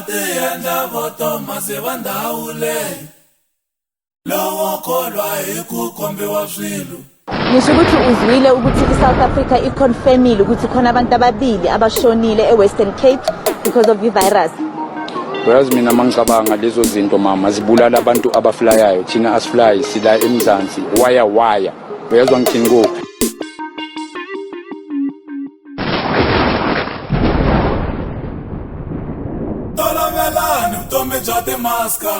Batiyenda voto masivandawule lowo kholwa ikukhombiwa swilo. Ngisho ukuthi uzwile ukuthi iSouth Africa iconfirmile ukuthi khona abantu ababili abashonile eWestern Cape because of ivirus. Whereas mina mangicabanga lezo zinto mama zibulala abantu abaflyayo thina asifly sila eMzansi waya uyazwa ngithini ngo Tolamelani uTommy Jati Maska.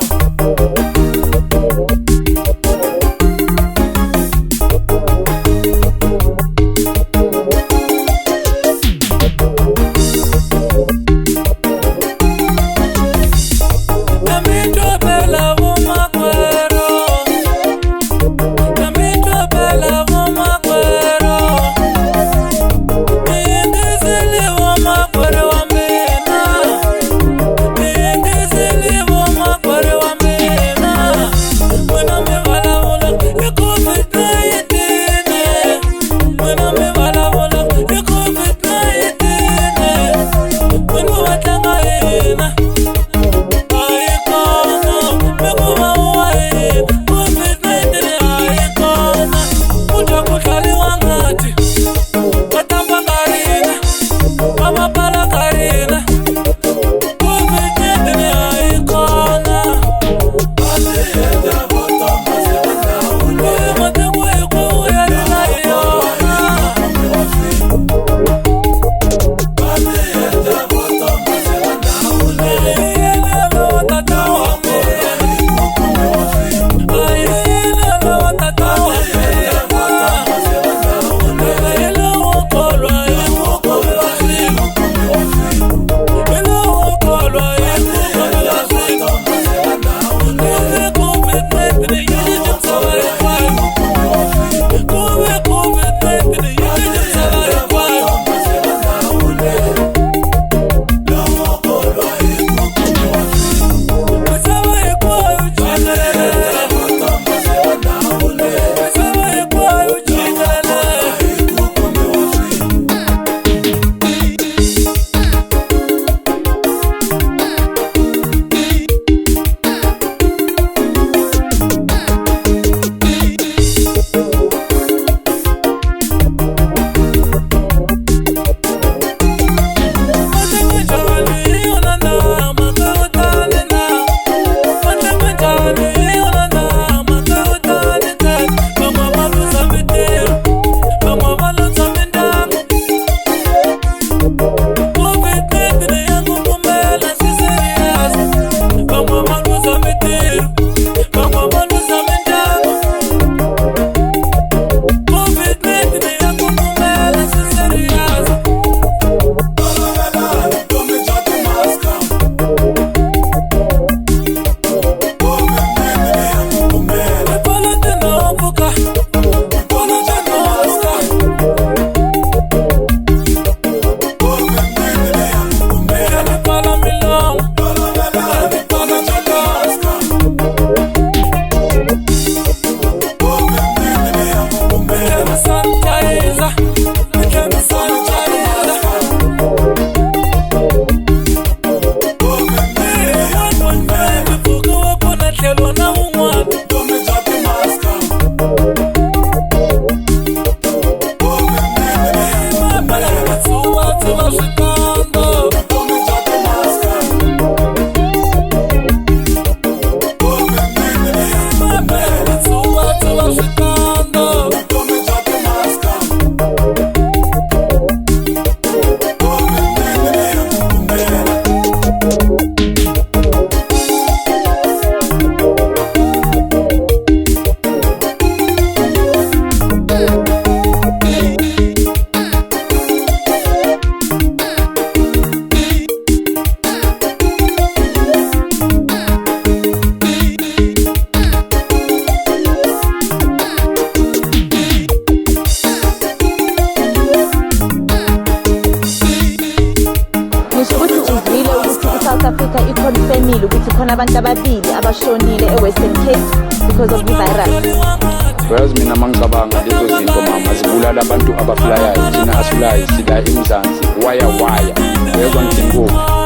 Africa iconfirmile ukuthi khona abantu ababili abashonile eWestern Cape because of ivirus. Whereas mina mangicabanga lezo zinto mama zibulala abantu abaflyayo thina asifly sila eMzansi waya uyazwa ngithini ngo